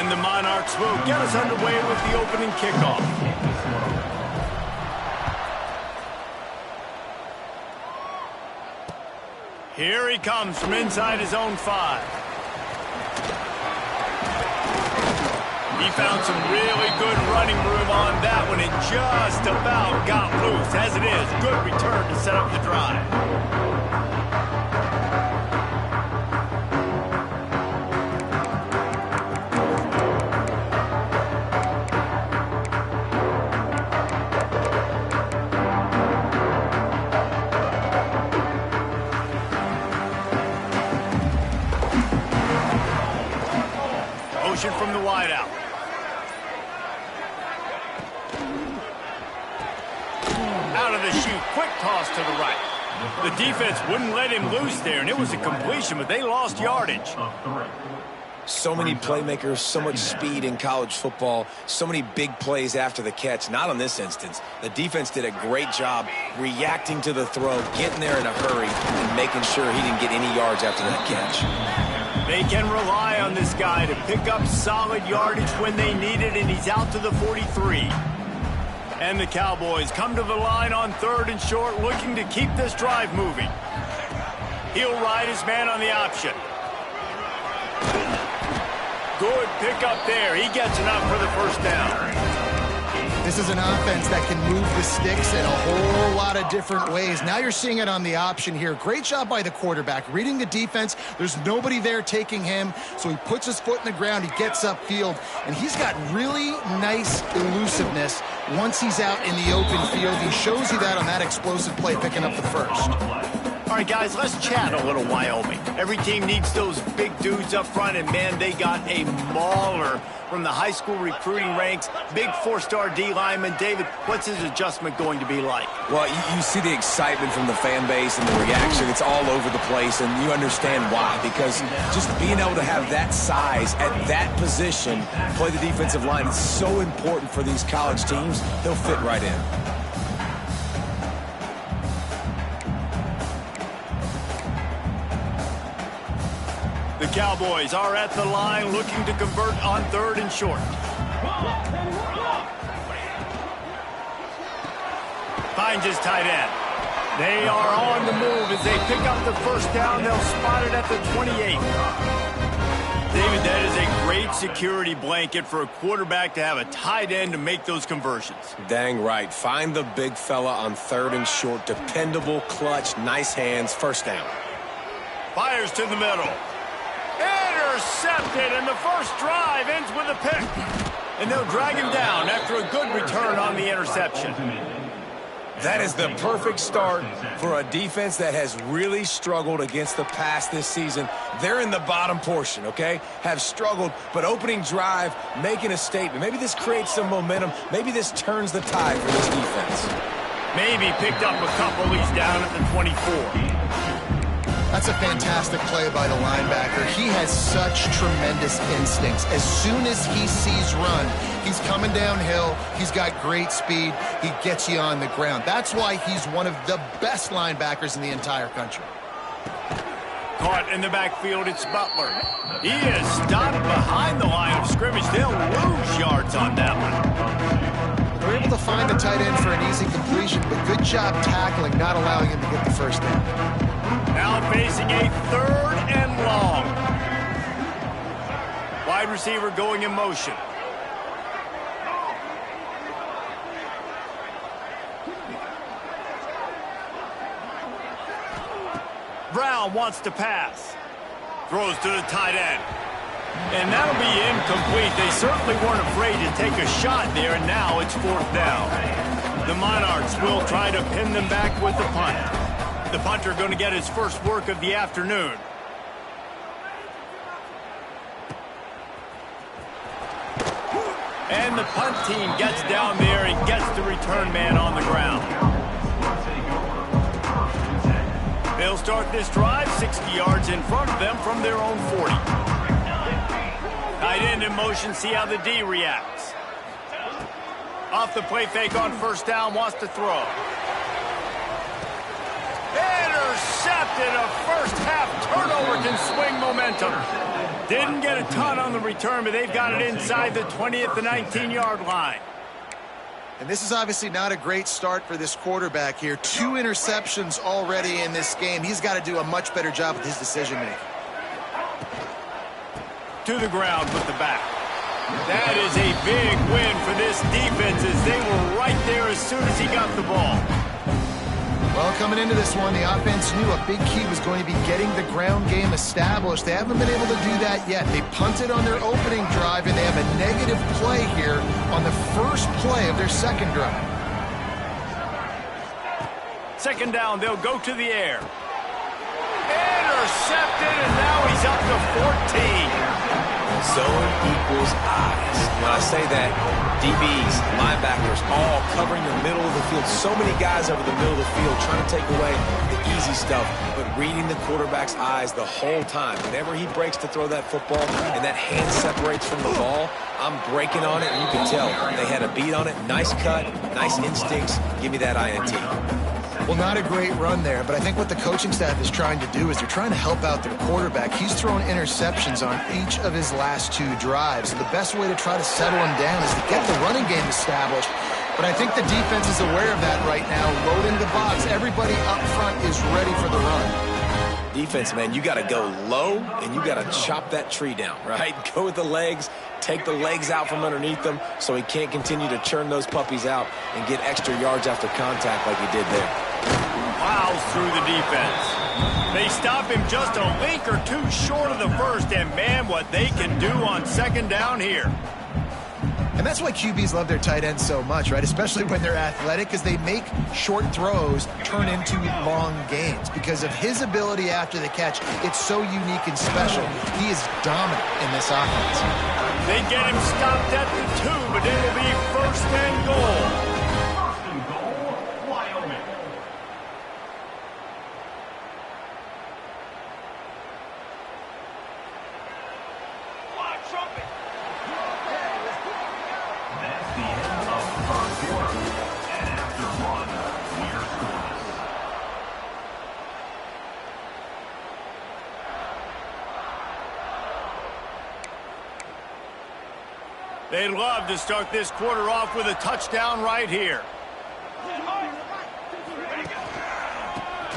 And the Monarchs will get us underway with the opening kickoff. Here he comes from inside his own 5. He found some really good running room on that one and just about got loose. As it is, good return to set up the drive. Motion from the wideout. Out of the chute, quick toss to the right. The defense wouldn't let him loose there, and it was a completion, but they lost yardage. So many playmakers, so much speed in college football, so many big plays after the catch. Not in this instance. The defense did a great job reacting to the throw, getting there in a hurry, and making sure he didn't get any yards after that catch. They can rely on this guy to pick up solid yardage when they need it, and he's out to the 43. And the Cowboys come to the line on 3rd and short, looking to keep this drive moving. He'll ride his man on the option. Good pickup there. He gets enough for the first down. This is an offense that can move the sticks in a whole lot of different ways. Now you're seeing it on the option here. Great job by the quarterback. Reading the defense, there's nobody there taking him, so he puts his foot in the ground, he gets upfield, and he's got really nice elusiveness once he's out in the open field. He shows you that on that explosive play, picking up the first. All right, guys, let's chat a little Wyoming. Every team needs those big dudes up front, and, man, they got a mauler from the high school recruiting ranks. Big 4-star D lineman. David, what's his adjustment going to be like? Well, you see the excitement from the fan base and the reaction. It's all over the place, and you understand why. Because just being able to have that size at that position, play the defensive line, is so important for these college teams. They'll fit right in. The Cowboys are at the line looking to convert on 3rd and short. Finds his tight end. They are on the move as they pick up the first down. They'll spot it at the 28. David, that is a great security blanket for a quarterback to have a tight end to make those conversions. Dang right. Find the big fella on 3rd and short. Dependable, clutch, nice hands, first down. Fires to the middle. Intercepted, and the first drive ends with a pick. And they'll drag him down after a good return on the interception. That is the perfect start for a defense that has really struggled against the pass this season. They're in the bottom portion, okay? Have struggled, but opening drive, making a statement. Maybe this creates some momentum. Maybe this turns the tide for this defense. Maybe picked up a couple. He's down at the 24. That's a fantastic play by the linebacker. He has such tremendous instincts. As soon as he sees run, he's coming downhill. He's got great speed. He gets you on the ground. That's why he's one of the best linebackers in the entire country. Caught in the backfield, it's Butler. He is stopped behind the line of scrimmage. They'll lose yards on that one. They're able to find the tight end for an easy completion, but good job tackling, not allowing him to get the first down. Now facing a 3rd and long. Wide receiver going in motion. Brown wants to pass. Throws to the tight end. And that'll be incomplete. They certainly weren't afraid to take a shot there, and now it's 4th down. The Monarchs will try to pin them back with the punt. The punter going to get his first work of the afternoon. And the punt team gets down there and gets the return man on the ground. They'll start this drive 60 yards in front of them from their own 40. Tight end in motion, see how the D reacts. Off the play fake on first down, wants to throw. Intercepted, a first half turnover can swing momentum. Didn't get a ton on the return, but they've got it inside the 20 at the 19-yard line. And this is obviously not a great start for this quarterback here. 2 interceptions already in this game. He's got to do a much better job with his decision-making. To the ground with the back. That is a big win for this defense as they were right there as soon as he got the ball. Well, coming into this one, the offense knew a big key was going to be getting the ground game established. They haven't been able to do that yet. They punted on their opening drive, and they have a negative play here on the first play of their second drive. Second down, they'll go to the air. Intercepted, and now he's up to 14. Zone equals eyes. When I say that, DBs, linebackers, all covering the middle of the field. So many guys over the middle of the field trying to take away the easy stuff, but reading the quarterback's eyes the whole time. Whenever he breaks to throw that football and that hand separates from the ball, I'm breaking on it, and you can tell they had a beat on it. Nice cut, nice instincts. Give me that INT. Well, not a great run there, but I think what the coaching staff is trying to do is they're trying to help out their quarterback. He's thrown interceptions on each of his last 2 drives. So the best way to try to settle him down is to get the running game established. But I think the defense is aware of that right now, loading the box. Everybody up front is ready for the run. Defense, man, you got to go low, and you got to chop that tree down, right? Go with the legs, take the legs out from underneath them so he can't continue to churn those puppies out and get extra yards after contact like he did there. Plows through the defense. They stop him just a link or 2 short of the first, and man, what they can do on second down here. And that's why QBs love their tight ends so much, right? Especially when they're athletic, because they make short throws turn into long gains. Because of his ability after the catch, it's so unique and special. He is dominant in this offense. They get him stopped at the 2, but it'll be first and goal. They'd love to start this quarter off with a touchdown right here.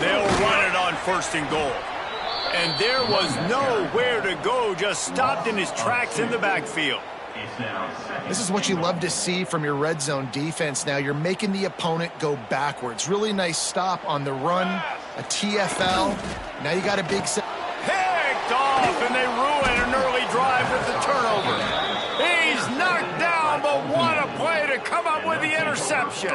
They'll run it on first and goal. And there was nowhere to go, just stopped in his tracks in the backfield. This is what you love to see from your red zone defense now. You're making the opponent go backwards. Really nice stop on the run, a TFL. Now you got a big set. Picked off, and they ruin an early drive with the turnover. He's knocked down, but what a play to come up with the interception.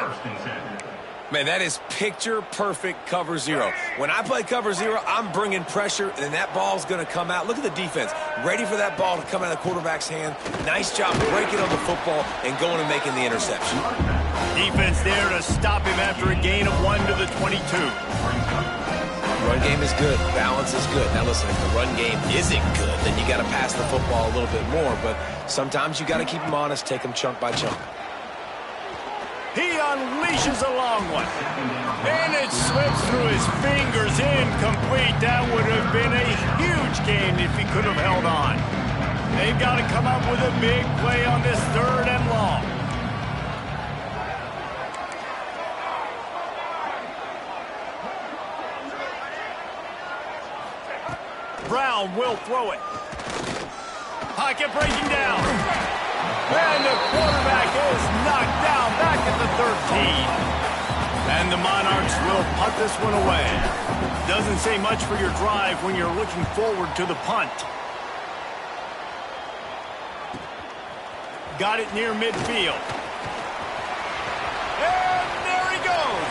Man, that is picture-perfect cover 0. When I play cover 0, I'm bringing pressure, and that ball's going to come out. Look at the defense. Ready for that ball to come out of the quarterback's hand. Nice job breaking on the football and going and making the interception. Defense there to stop him after a gain of 1 to the 22. Run game is good. Balance is good. Now, listen, if the run game isn't good, then you got to pass the football a little bit more. But sometimes you got to keep them honest, take them chunk by chunk. He unleashes a long one. And it slips through his fingers, incomplete. That would have been a huge gain if he could have held on. They've got to come up with a big play on this 3rd and long. Brown will throw it. Pocket breaking down. And the quarterback is knocked down back at the 13. And the Monarchs will punt this one away. Doesn't say much for your drive when you're looking forward to the punt. Got it near midfield. And there he goes.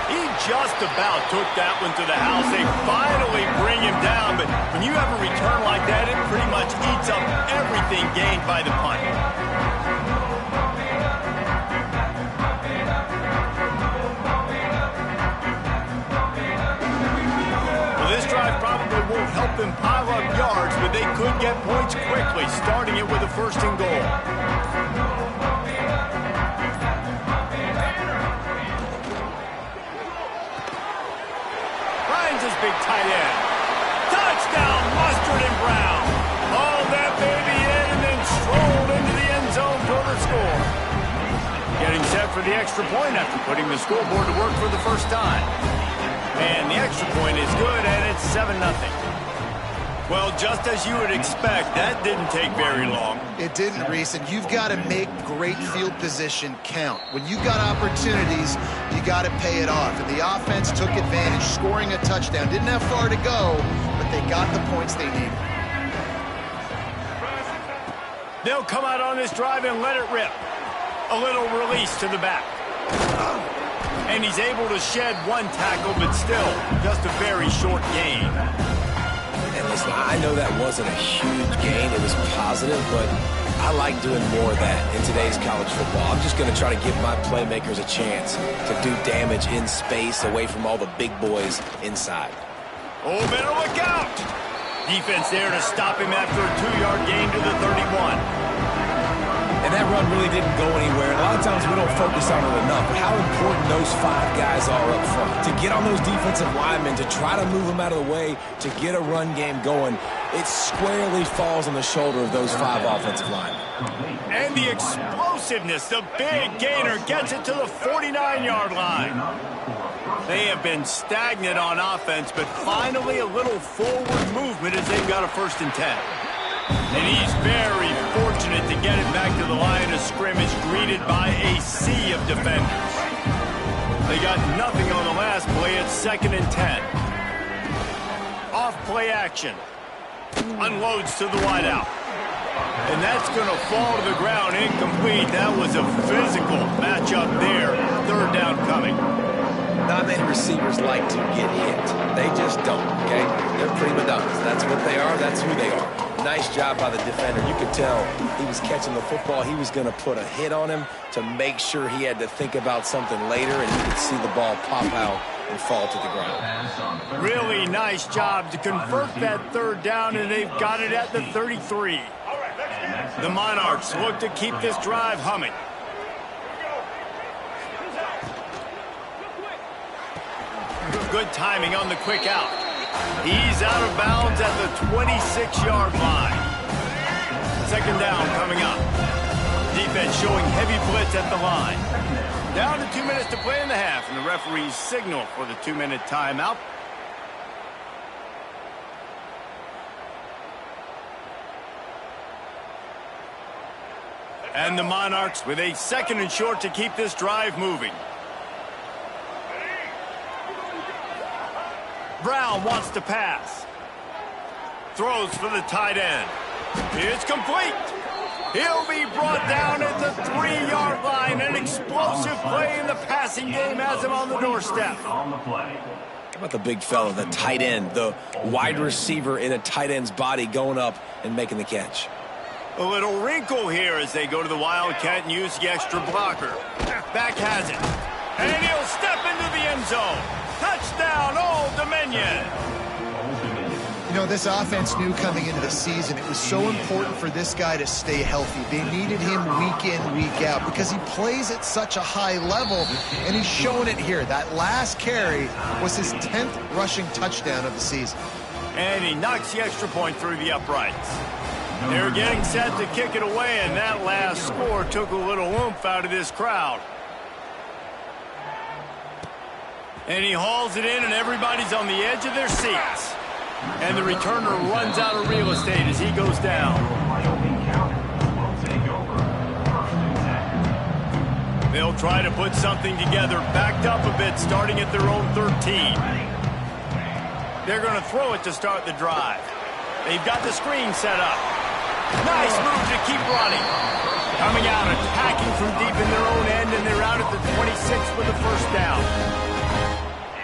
He just about took that one to the house. They finally bring him down, but when you have a return like that, it pretty much eats up everything gained by the punt. Well, this drive probably won't help them pile up yards, but they could get points quickly, starting it with a first and goal. Big tight end. Touchdown, Mustard and Brown. Hauled that baby in and then strolled into the end zone for the score. Getting set for the extra point after putting the scoreboard to work for the first time. And the extra point is good, and it's 7-0. Well, just as you would expect, that didn't take very long. It didn't, Reese, and you've got to make great field position count. When you've got opportunities, you got to pay it off. And the offense took advantage, scoring a touchdown. Didn't have far to go, but they got the points they needed. They'll come out on this drive and let it rip. A little release to the back. And he's able to shed one tackle, but still, just a very short gain. And listen, I know that wasn't a huge gain. It was positive, but I like doing more of that in today's college football. I'm just going to try to give my playmakers a chance to do damage in space away from all the big boys inside. Oh, better look out! Defense there to stop him after a 2-yard gain to the 31. And that run really didn't go anywhere. A lot of times we don't focus on it enough, but how important those 5 guys are up front. To get on those defensive linemen, to try to move them out of the way, to get a run game going, it squarely falls on the shoulder of those 5 offensive linemen. And the explosiveness, the big gainer gets it to the 49-yard line. They have been stagnant on offense, but finally a little forward movement as they've got a 1st and 10. And he's very fortunate to get it back to the line of scrimmage, greeted by a sea of defenders. They got nothing on the last play. It's 2nd and 10. Off play action. Unloads to the wideout. And that's going to fall to the ground incomplete. That was a physical matchup there. 3rd down coming. Not many receivers like to get hit. They just don't, okay? They're prima donnas. That's what they are. That's who they are. Nice job by the defender. You could tell he was catching the football. He was going to put a hit on him to make sure he had to think about something later, and you could see the ball pop out and fall to the ground. Really nice job to convert that 3rd down, and they've got it at the 33. The Monarchs look to keep this drive humming. Good timing on the quick out. He's out of bounds at the 26-yard line. 2nd down coming up. Defense showing heavy blitz at the line. Down to 2 minutes to play in the half, and the referees signal for the 2-minute timeout. And the Monarchs with a 2nd and short to keep this drive moving. Brown wants to pass. Throws for the tight end. It's complete. He'll be brought down at the 3-yard line. An explosive play in the passing game has him on the doorstep. How about the big fella, the tight end, the wide receiver in a tight end's body going up and making the catch? A little wrinkle here as they go to the Wildcat and use the extra blocker. Back has it. And he'll step into the end zone. Touchdown, Old Dominion. You know, this offense knew coming into the season it was so important for this guy to stay healthy. They needed him week in, week out because he plays at such a high level, and he's showing it here. That last carry was his 10th rushing touchdown of the season. And he knocks the extra point through the uprights. They're getting set to kick it away, and that last score took a little oomph out of this crowd. And he hauls it in, and everybody's on the edge of their seats. And the returner runs out of real estate as he goes down. They'll try to put something together, backed up a bit, starting at their own 13. They're going to throw it to start the drive. They've got the screen set up. Nice move to keep running. Coming out, attacking from deep in their own end, and they're out at the 26 for the 1st down.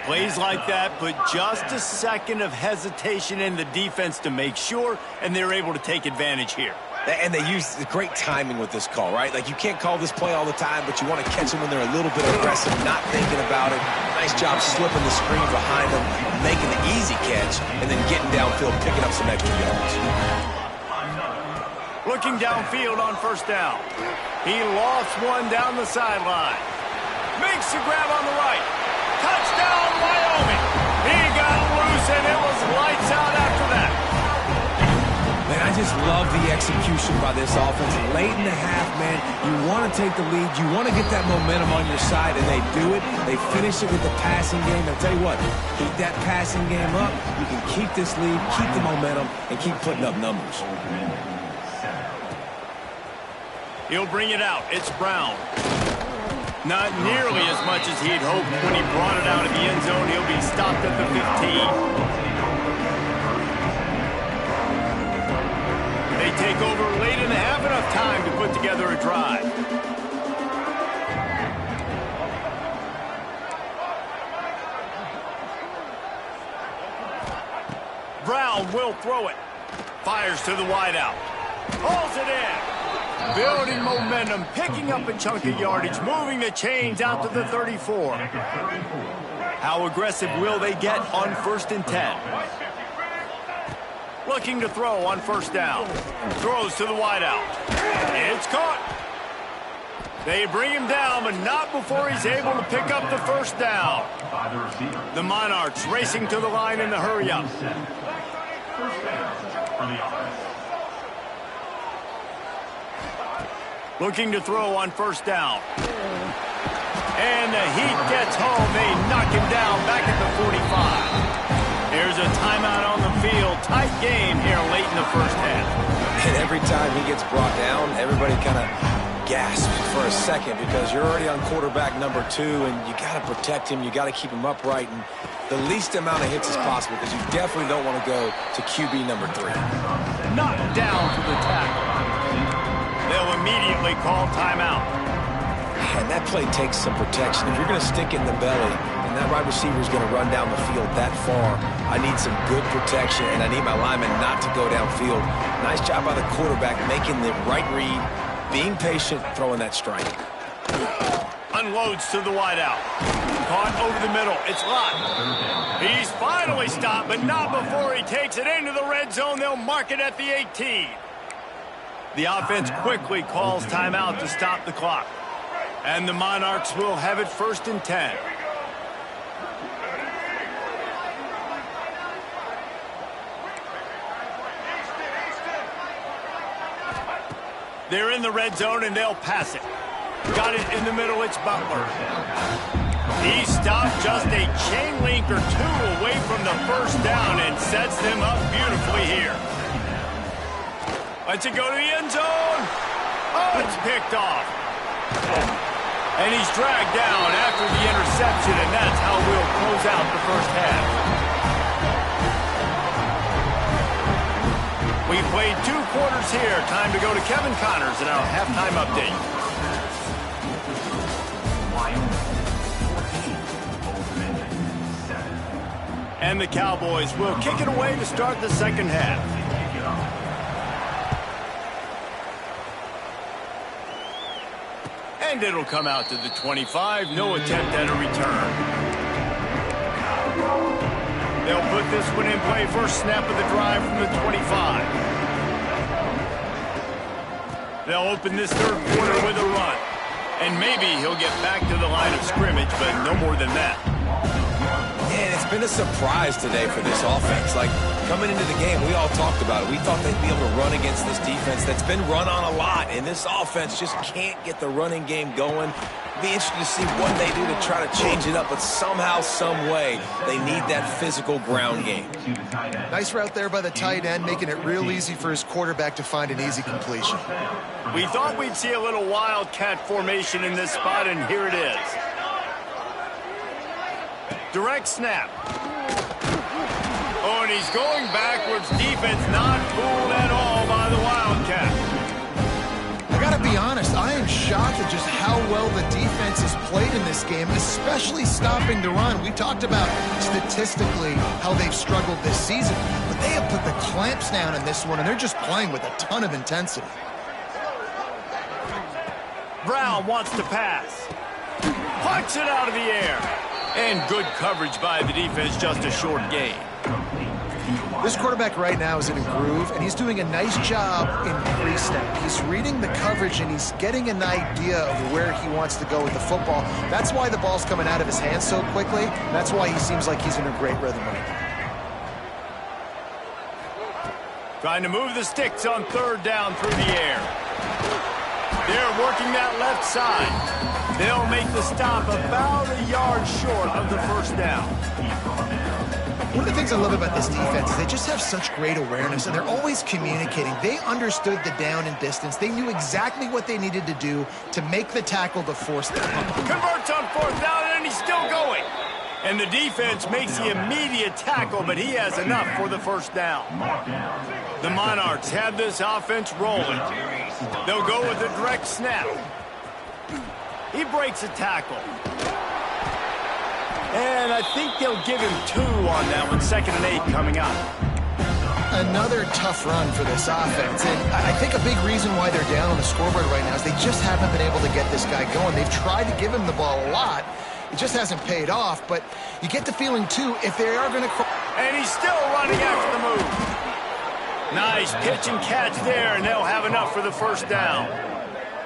Plays like that put just a second of hesitation in the defense to make sure, and they're able to take advantage here. And they use great timing with this call, right? Like, you can't call this play all the time, but you want to catch them when they're a little bit aggressive, not thinking about it. Nice job slipping the screen behind them, making the easy catch, and then getting downfield, picking up some extra yards. Looking downfield on 1st down. He lost one down the sideline. Makes the grab on the right. Touchdown, Wyoming. He got loose, and it was lights out after that. the execution by this offense. Late in the half, man, you want to take the lead. You want to get that momentum on your side, and they do it. They finish it with the passing game. I'll tell you what, keep that passing game up. You can keep this lead, keep the momentum, and keep putting up numbers. He'll bring it out. It's Brown. Not nearly as much as he'd hoped when he brought it out of the end zone. He'll be stopped at the 15. They take over late and have enough time to put together a drive. Brown will throw it. Fires to the wideout. Pulls it in. Building momentum, picking up a chunk of yardage, moving the chains out to the 34. How aggressive will they get on 1st and 10? Looking to throw on 1st down. Throws to the wideout. It's caught. They bring him down, but not before he's able to pick up the 1st down. The Monarchs racing to the line in the hurry-up. Looking to throw on 1st down. And the heat gets home. They knock him down back at the 45. There's a timeout on the field. Tight game here late in the 1st half. And every time he gets brought down, everybody kind of gasps for a second because you're already on quarterback number 2, and you got to protect him. You got to keep him upright and the least amount of hits as possible because you definitely don't want to go to QB number 3. Knocked down for the tackle. They'll immediately call timeout. And that play takes some protection. If you're going to stick it in the belly and that wide receiver is going to run down the field that far, I need some good protection, and I need my lineman not to go downfield. Nice job by the quarterback making the right read, being patient, throwing that strike. Unloads to the wideout. Caught over the middle. It's Lott. He's finally stopped, but not before he takes it into the red zone. They'll mark it at the 18. The offense quickly calls timeout to stop the clock. And the Monarchs will have it 1st and 10. They're in the red zone and they'll pass it. Got it in the middle, it's Butler. He stopped just a chain link or 2 away from the 1st down and sets them up beautifully here. Lets it go to the end zone. Oh, it's picked off. And he's dragged down after the interception, and that's how we'll close out the 1st half. We played 2 quarters here. Time to go to Kevin Connors in our halftime update. And the Cowboys will kick it away to start the 2nd half. And it'll come out to the 25. No attempt at a return. They'll put this one in play. 1st snap of the drive from the 25. They'll open this 3rd quarter with a run. And maybe he'll get back to the line of scrimmage, but no more than that. And it's been a surprise today for this offense. Like, coming into the game, we all talked about it. We thought they'd be able to run against this defense that's been run on a lot, and this offense just can't get the running game going. Be interested to see what they do to try to change it up, but somehow, some way, they need that physical ground game. Nice route there by the tight end, making it real easy for his quarterback to find an easy completion. We thought we'd see a little wildcat formation in this spot, and here it is. Direct snap. Oh, and he's going backwards. Defense not fooled at all by the Wildcat. I got to be honest, I am shocked at just how well the defense has played in this game, especially stopping the run. We talked about statistically how they've struggled this season, but they have put the clamps down in this one, and they're just playing with a ton of intensity. Brown wants to pass. Pucks it out of the air. And good coverage by the defense, just a short gain. This quarterback right now is in a groove, and he's doing a nice job in pre-snap. He's reading the coverage, and he's getting an idea of where he wants to go with the football. That's why the ball's coming out of his hands so quickly. That's why he seems like he's in a great rhythm right now. Trying to move the sticks on third down through the air. They're working that left side. They'll make the stop about a yard short of the first down. One of the things I love about this defense is they just have such great awareness, and they're always communicating. They understood the down and distance. They knew exactly what they needed to do to make the tackle to force the punt. Converts on fourth down, and he's still going. And the defense makes the immediate tackle, but he has enough for the first down. The Monarchs have this offense rolling. They'll go with a direct snap. He breaks a tackle. And I think they'll give him 2 on that one. 2nd and 8 coming up. Another tough run for this offense. And I think a big reason why they're down on the scoreboard right now is they just haven't been able to get this guy going. They've tried to give him the ball a lot. It just hasn't paid off. But you get the feeling, too, if they are going to... And he's still running after the move. Nice pitch and catch there, and they'll have enough for the first down.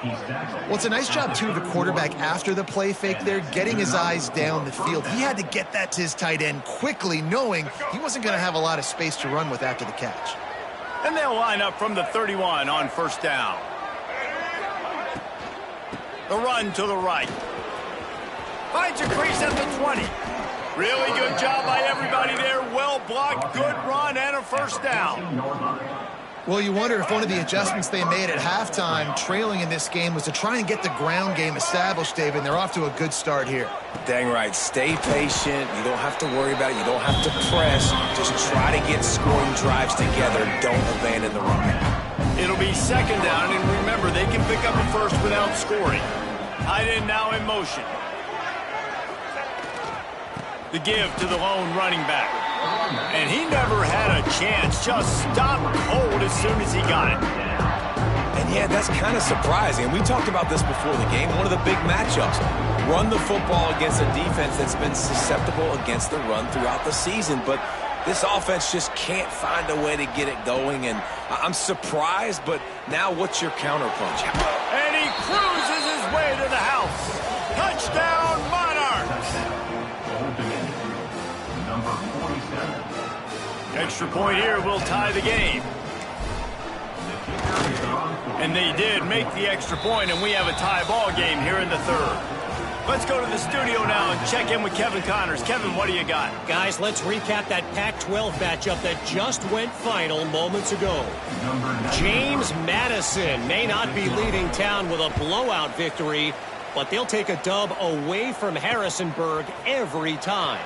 Well, it's a nice job, too, of the quarterback after the play fake there, getting his eyes down the field. He had to get that to his tight end quickly, knowing he wasn't going to have a lot of space to run with after the catch. And they'll line up from the 31 on first down. The run to the right. Finds a crease at the 20. Really good job by everybody there. Well blocked, good run, and a first down. Well, you wonder if one of the adjustments they made at halftime, trailing in this game, was to try and get the ground game established, David. They're off to a good start here. Dang right. Stay patient. You don't have to worry about it. You don't have to press. Just try to get scoring drives together. Don't abandon the run. It'll be 2nd down, and remember, they can pick up a first without scoring. Tight end now in motion. The give to the lone running back. And he never had a chance. Just stopped cold as soon as he got it. And yeah, that's kind of surprising. We talked about this before the game. One of the big matchups. Run the football against a defense that's been susceptible against the run throughout the season. But this offense just can't find a way to get it going. And I'm surprised, but now what's your counterpunch? And he cruises his way to the house. Touchdown, Monarchs! Extra point here will tie the game. And they did make the extra point, and we have a tie ball game here in the 3rd. Let's go to the studio now and check in with Kevin Connors. Kevin, what do you got? Guys, let's recap that Pac-12 matchup that just went final moments ago. James Madison may not be leading town with a blowout victory, but they'll take a dub away from Harrisonburg every time.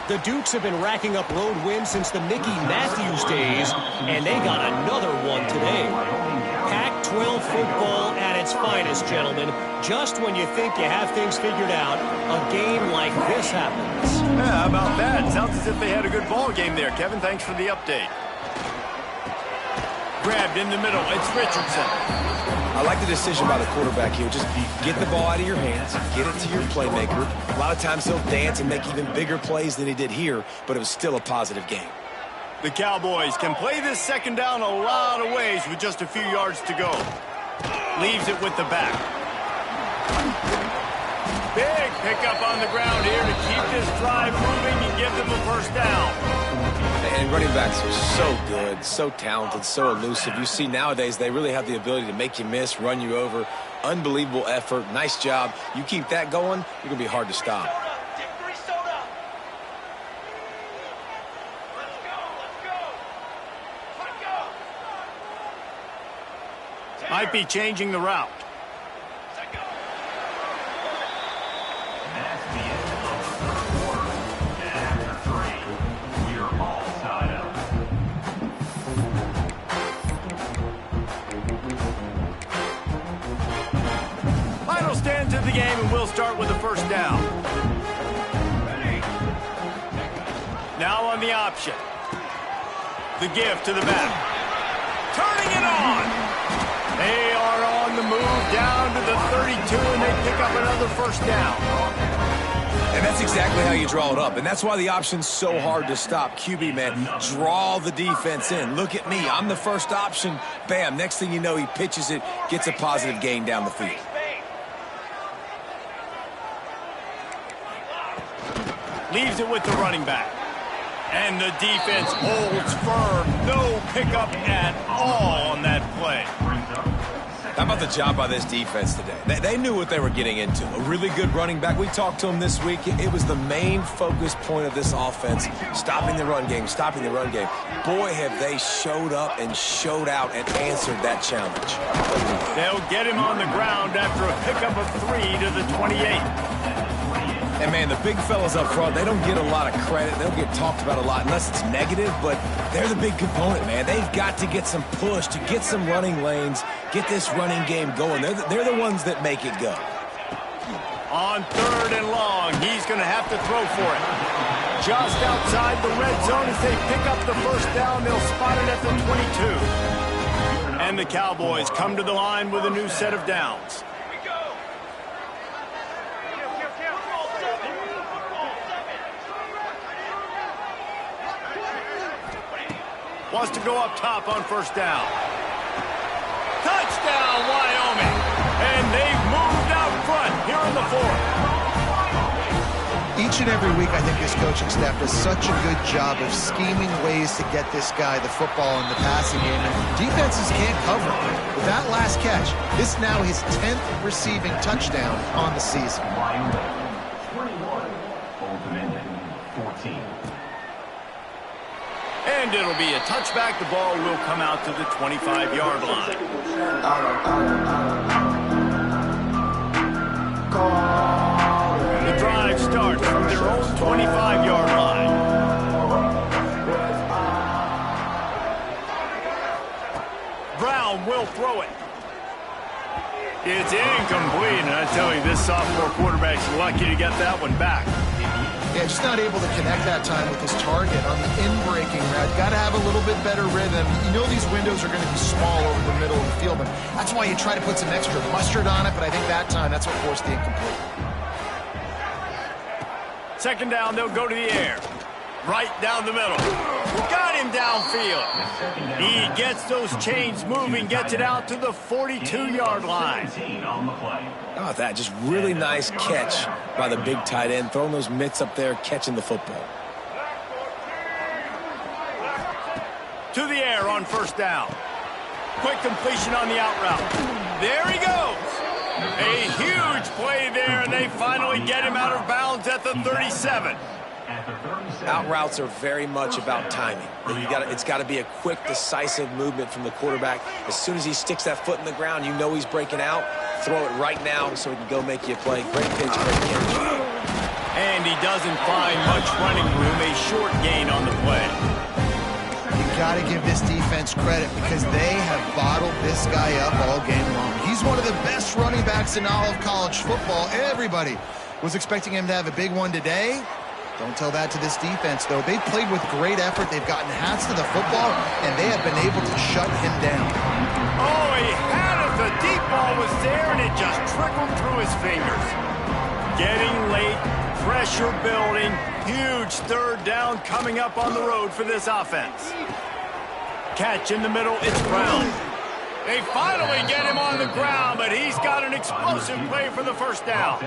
The Dukes have been racking up road wins since the Mickey Matthews days, and they got another one today. Pac-12 football at its finest, gentlemen. Just when you think you have things figured out, a game like this happens. Yeah, how about that? Sounds as if they had a good ball game there. Kevin, thanks for the update. Grabbed in the middle. It's Richardson. I like the decision by the quarterback here. Just get the ball out of your hands, get it to your playmaker. A lot of times he'll dance and make even bigger plays than he did here, but it was still a positive game. The Cowboys can play this 2nd down a lot of ways with just a few yards to go. Leaves it with the back. Big pickup on the ground here to keep this drive moving and give them a first down. And running backs are so good, so talented, so elusive. You see nowadays they really have the ability to make you miss, run you over. Unbelievable effort. Nice job. You keep that going, you're going to be hard to stop. Might be changing the route. Final stand of the game, and we'll start with the first down. Now on the option. The give to the back. Turning it on. They are on the move down to the 32, and they pick up another first down. And that's exactly how you draw it up. And that's why the option's so hard to stop. QB, man, draw the defense in. Look at me. I'm the first option. Bam. Next thing you know, he pitches it, gets a positive gain down the field. Leaves it with the running back. And the defense holds firm. No pickup at all on that play. How about the job by this defense today? They knew what they were getting into. A really good running back. We talked to him this week. It was the main focus point of this offense, stopping the run game, stopping the run game. Boy, have they showed up and showed out and answered that challenge. They'll get him on the ground after a pickup of 3 to the 28. And, man, the big fellas up front, they don't get a lot of credit. They don't get talked about a lot unless it's negative, but they're the big component, man. They've got to get some push, to get some running lanes, get this running game going. They're the ones that make it go. On 3rd and long, he's going to have to throw for it. Just outside the red zone as they pick up the first down. They'll spot it at the 22. And the Cowboys come to the line with a new set of downs. Wants to go up top on first down. Touchdown, Wyoming. And they've moved out front here in the 4th. Each and every week, I think this coaching staff does such a good job of scheming ways to get this guy the football in the passing game. And defenses can't cover. With that last catch, this now his 10th receiving touchdown on the season. 21, open-ended, 14. And it'll be a touchback. The ball will come out to the 25-yard line. The drive starts from their own 25-yard line. Brown will throw it. It's incomplete, and I tell you, this sophomore quarterback's lucky to get that one back. Yeah, just not able to connect that time with his target on the in-breaking route. Got to have a little bit better rhythm. You know these windows are going to be small over the middle of the field, but that's why you try to put some extra mustard on it, but I think that time, that's what forced the incomplete. 2nd down, they'll go to the air. Right down the middle. Got him downfield. He gets those chains moving, gets it out to the 42-yard line. Oh, that just really nice catch by the big tight end, throwing those mitts up there, catching the football. To the air on first down. Quick completion on the out route. There he goes. A huge play there, and they finally get him out of bounds at the 37. Out routes are very much about timing. It's got to be a quick, decisive movement from the quarterback. As soon as he sticks that foot in the ground, you know he's breaking out. Throw it right now so he can go make you a play. Great pitch, great catch. And he doesn't find much running room. A short gain on the play. You got to give this defense credit because they have bottled this guy up all game long. He's one of the best running backs in all of college football. Everybody was expecting him to have a big one today. Don't tell that to this defense, though. They've played with great effort. They've gotten hats to the football, and they have been able to shut him down. Oh, he had it. The deep ball was there, and it just trickled through his fingers. Getting late, pressure building, huge 3rd down coming up on the road for this offense. Catch in the middle, it's Brown. They finally get him on the ground, but he's got an explosive play for the first down.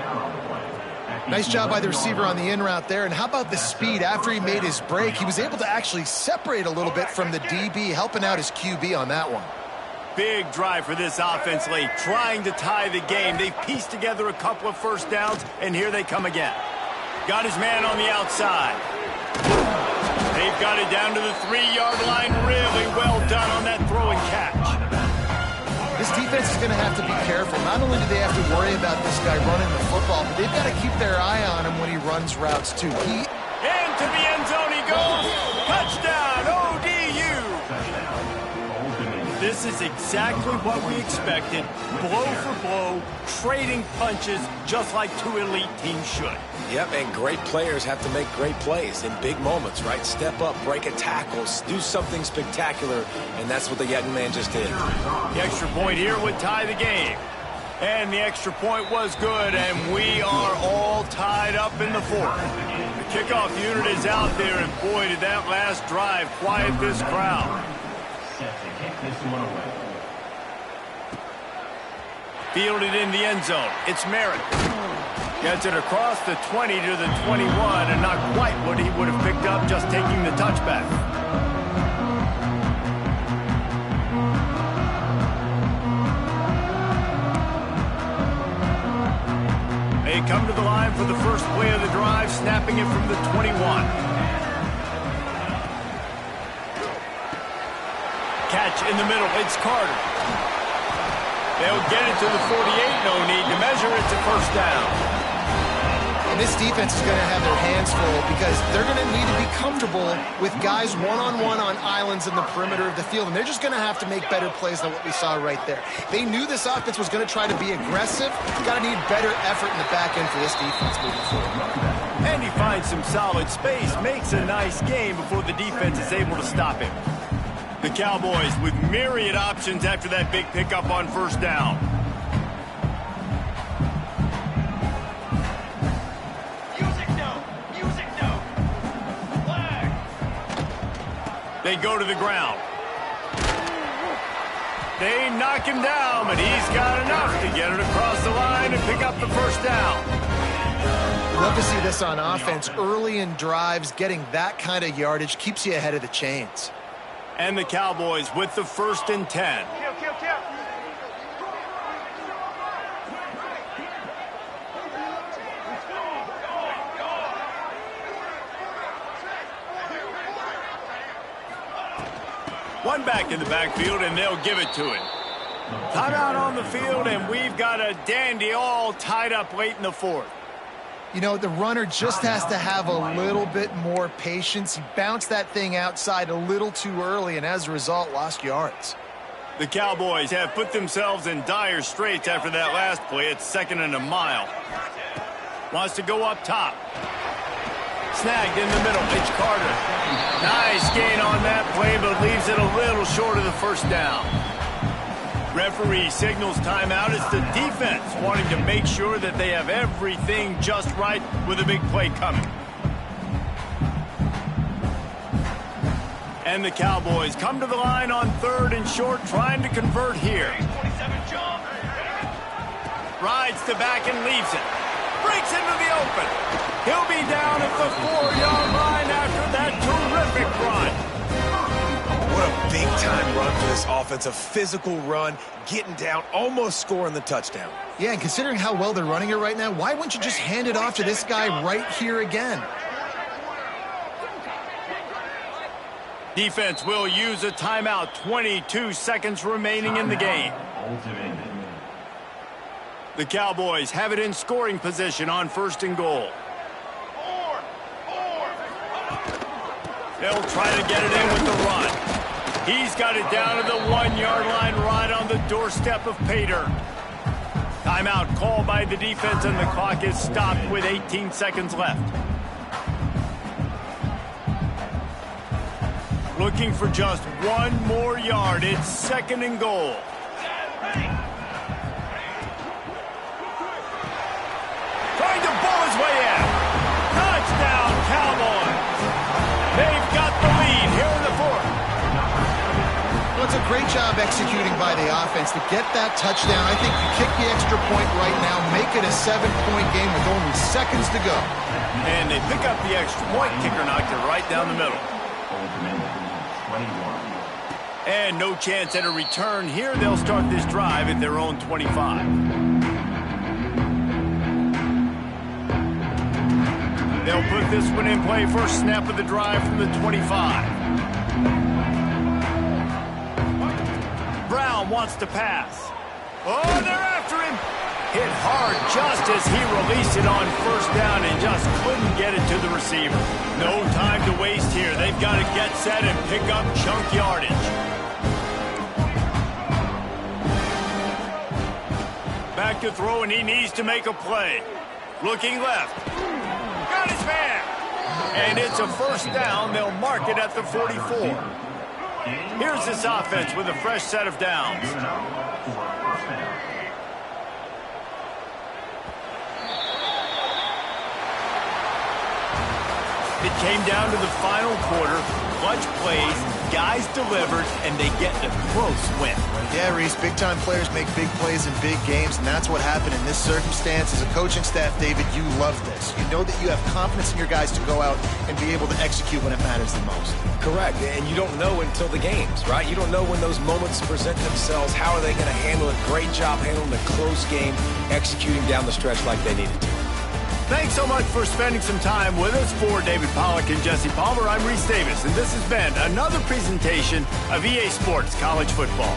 Nice job by the receiver on the in route there. And how about the speed? After he made his break, he was able to actually separate a little bit from the DB, helping out his QB on that one. Big drive for this offense late, trying to tie the game. They've pieced together a couple of first downs, and here they come again. Got his man on the outside. They've got it down to the 3-yard line. Really well done on that throw and catch. This defense is going to have to be careful. Not only do they have to worry about this guy running the football, but they've got to keep their eye on him when he runs routes, too. Into the end zone he goes. Touchdown, ODU. This is exactly what we expected. Blow for blow, trading punches, just like two elite teams should. Yep, and great players have to make great plays in big moments, right? Step up, break a tackle, do something spectacular, and that's what the young man just did. The extra point here would tie the game. And the extra point was good, and we are all tied up in the 4th. The kickoff unit is out there, and boy, did that last drive quiet this crowd. Fielded in the end zone. It's Merritt. Gets it across the 20 to the 21, and not quite what he would have picked up just taking the touchback. They come to the line for the first play of the drive, snapping it from the 21. Catch in the middle, it's Carter. They'll get it to the 48, no need to measure, it's a first down. And this defense is going to have their hands full because they're going to need to be comfortable with guys one-on-one on islands in the perimeter of the field, and they're just going to have to make better plays than what we saw right there. They knew this offense was going to try to be aggressive. Got to need better effort in the back end for this defense moving forward. And he finds some solid space, makes a nice game before the defense is able to stop him. The Cowboys with myriad options after that big pickup on first down. They go to the ground. They knock him down, but he's got enough to get it across the line and pick up the first down. Love to see this on offense. Early in drives, getting that kind of yardage keeps you ahead of the chains. And the Cowboys with the 1st and 10. One back in the backfield, and they'll give it to him. Timeout on the field, and we've got a dandy all tied up late in the 4th. You know, the runner just has to have a little bit more patience. He bounced that thing outside a little too early, and as a result, lost yards. The Cowboys have put themselves in dire straits after that last play. It's 2nd and a mile. Wants to go up top. Snagged in the middle. It's Carter. Nice gain on that play, but leaves it a little short of the first down. Referee signals timeout. It's the defense wanting to make sure that they have everything just right with a big play coming. And the Cowboys come to the line on 3rd and short, trying to convert here. Rides the back and leaves it. Breaks into the open. He'll be down at the 4-yard line after that terrific run. What a big-time run for this offense. A physical run, getting down, almost scoring the touchdown. Yeah, and considering how well they're running it right now, why wouldn't you just hand it off to this guy right here again? Defense will use a timeout. 22 seconds remaining in the game. The Cowboys have it in scoring position on 1st and goal. They'll try to get it in with the run. He's got it down to the 1-yard line right on the doorstep of Pater. Timeout called by the defense, and the clock is stopped with 18 seconds left. Looking for just one more yard. It's 2nd and goal. Trying to bull his way in. Touchdown, Cowboys. They've got the lead here in the 4th. Well, it's a great job executing by the offense to get that touchdown. I think you kick the extra point right now, make it a 7-point game with only seconds to go. And they pick up the extra point. Kicker knocked it right down the middle. And no chance at a return here. They'll start this drive at their own 25. They'll put this one in play. First snap of the drive from the 25. Brown wants to pass. Oh, they're after him. Hit hard just as he released it on first down and just couldn't get it to the receiver. No time to waste here. They've got to get set and pick up chunk yardage. Back to throw, and he needs to make a play. Looking left. Got his man. And it's a first down. They'll mark it at the 44. Here's this offense with a fresh set of downs. It came down to the final quarter. clutch plays, guys delivered, and they get a close win. Yeah, Reese, big-time players make big plays in big games, and that's what happened in this circumstance. As a coaching staff, David, you love this. You know that you have confidence in your guys to go out and be able to execute when it matters the most. Correct, and you don't know until the games, right? You don't know when those moments present themselves. How are they going to handle it? Great job handling the close game, executing down the stretch like they needed to. Thanks so much for spending some time with us. For David Pollack and Jesse Palmer, I'm Reese Davis, and this has been another presentation of EA Sports College Football.